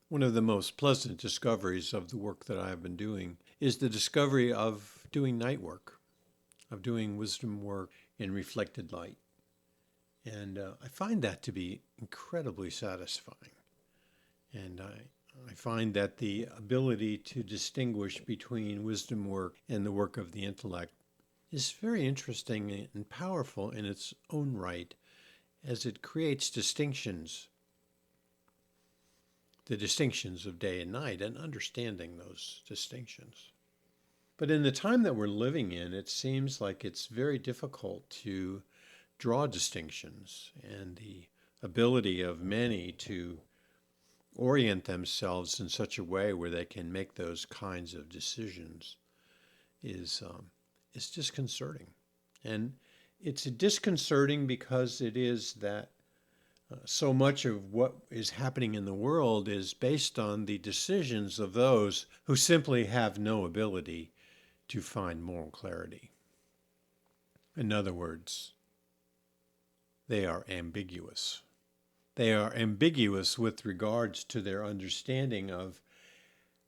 One of the most pleasant discoveries of the work that I've been doing is the discovery of doing night work, of doing wisdom work in reflected light. And I find that to be incredibly satisfying. And I find that the ability to distinguish between wisdom work and the work of the intellect is very interesting and powerful in its own right, as it creates distinctions, the distinctions of day and night, and understanding those distinctions. But in the time that we're living in, it seems like it's very difficult to draw distinctions, and the ability of many to orient themselves in such a way where they can make those kinds of decisions is disconcerting. And it's disconcerting because it is that so much of what is happening in the world is based on the decisions of those who simply have no ability to find moral clarity. In other words, they are ambiguous. They are ambiguous with regards to their understanding of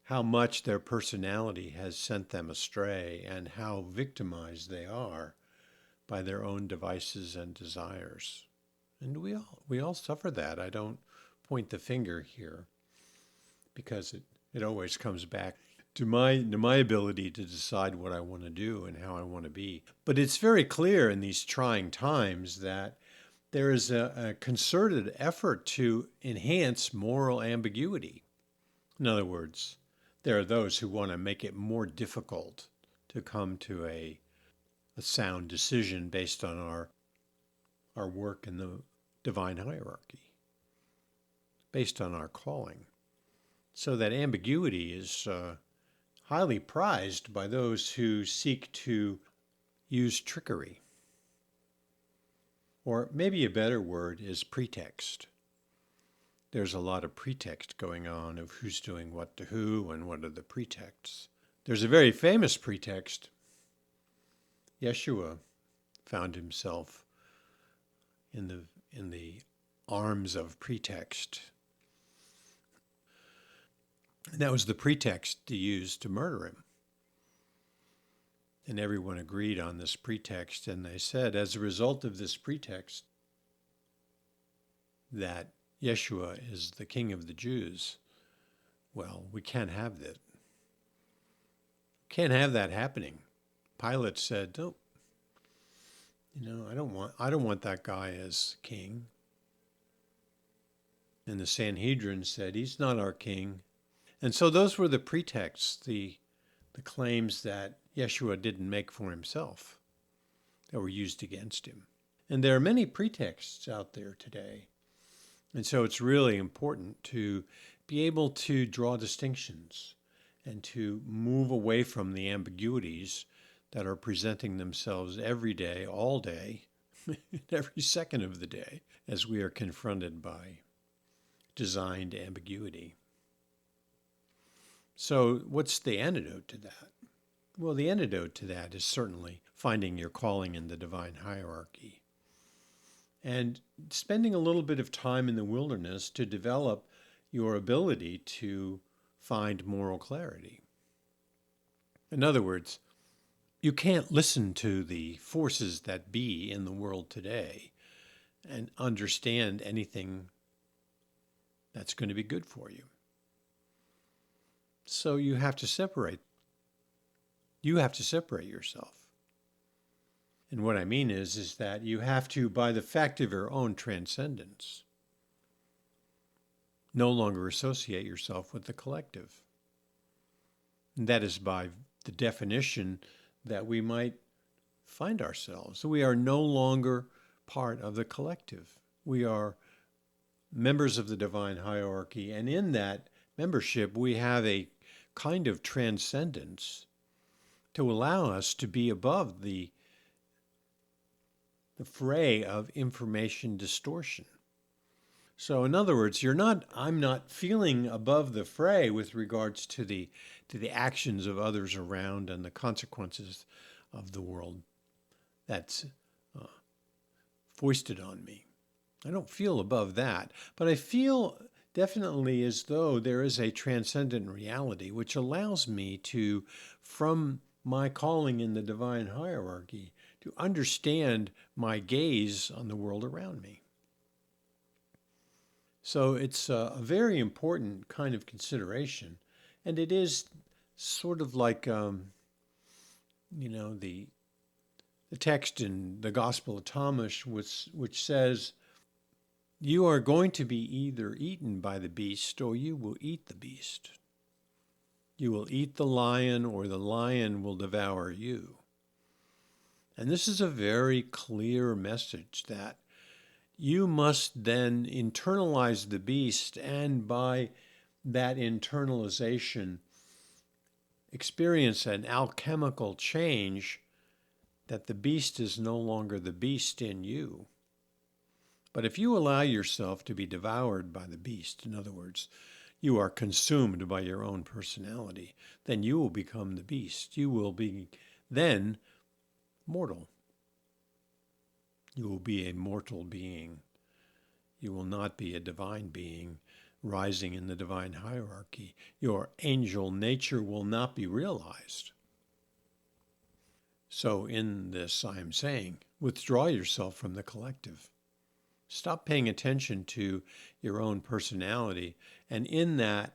how much their personality has sent them astray and how victimized they are by their own devices and desires. And we all suffer that. I don't point the finger here because it always comes back to my ability to decide what I want to do and how I want to be. But it's very clear in these trying times that there is a concerted effort to enhance moral ambiguity. In other words, there are those who want to make it more difficult to come to a sound decision based on our work in the divine hierarchy, based on our calling. So that ambiguity is highly prized by those who seek to use trickery. Or maybe a better word is pretext. There's a lot of pretext going on of who's doing what to who and what are the pretexts. There's a very famous pretext. Yeshua found himself in the arms of pretext. And that was the pretext to use to murder him. And everyone agreed on this pretext, and they said, as a result of this pretext, that Yeshua is the King of the Jews. Well, we can't have that. Can't have that happening. Pilate said, "No, I don't want that guy as king." And the Sanhedrin said, "He's not our king." And so those were the pretexts, the claims that Yeshua didn't make for himself that were used against him. And there are many pretexts out there today. And so it's really important to be able to draw distinctions and to move away from the ambiguities that are presenting themselves every day, all day, every second of the day, as we are confronted by designed ambiguity. So what's the antidote to that? Well, the antidote to that is certainly finding your calling in the divine hierarchy and spending a little bit of time in the wilderness to develop your ability to find moral clarity. In other words, you can't listen to the forces that be in the world today and understand anything that's going to be good for you. So you have to separate. You have to separate yourself. And what I mean is that you have to, by the fact of your own transcendence, no longer associate yourself with the collective. And that is by the definition that we might find ourselves. We are no longer part of the collective. We are members of the divine hierarchy, and in that membership we have a kind of transcendence to allow us to be above the fray of information distortion. So in other words, I'm not feeling above the fray with regards to the actions of others around and the consequences of the world that's foisted on me. I don't feel above that, but I feel definitely as though there is a transcendent reality which allows me to, from my calling in the divine hierarchy, to understand my gaze on the world around me. So it's a very important kind of consideration. And it is sort of like, the text in the Gospel of Thomas, which says, you are going to be either eaten by the beast or you will eat the beast. You will eat the lion or the lion will devour you. And this is a very clear message that you must then internalize the beast, and by that internalization, experience an alchemical change that the beast is no longer the beast in you. But if you allow yourself to be devoured by the beast, in other words, you are consumed by your own personality, then you will become the beast. You will be then mortal. You will be a mortal being. You will not be a divine being rising in the divine hierarchy. Your angel nature will not be realized. So in this, I am saying, withdraw yourself from the collective. Stop paying attention to your own personality. And in that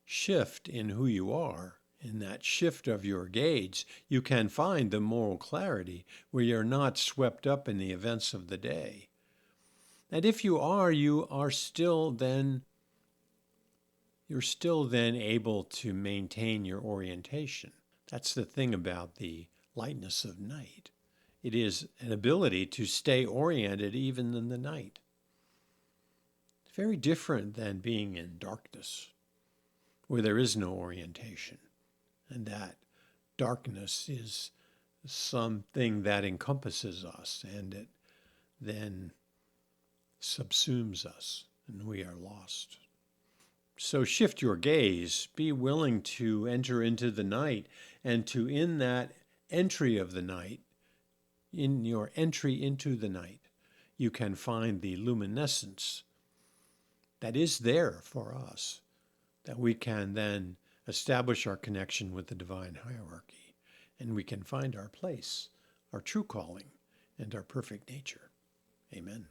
shift in who you are, in that shift of your gaze, you can find the moral clarity where you're not swept up in the events of the day. And if you are still then, you're still then able to maintain your orientation. That's the thing about the lightness of night. It is an ability to stay oriented even in the night. It's very different than being in darkness, where there is no orientation. And that darkness is something that encompasses us, and it then subsumes us, and we are lost. So shift your gaze. Be willing to enter into the night, and to, in that entry of the night, in your entry into the night, you can find the luminescence that is there for us, that we can then establish our connection with the divine hierarchy, and we can find our place, our true calling, and our perfect nature. Amen.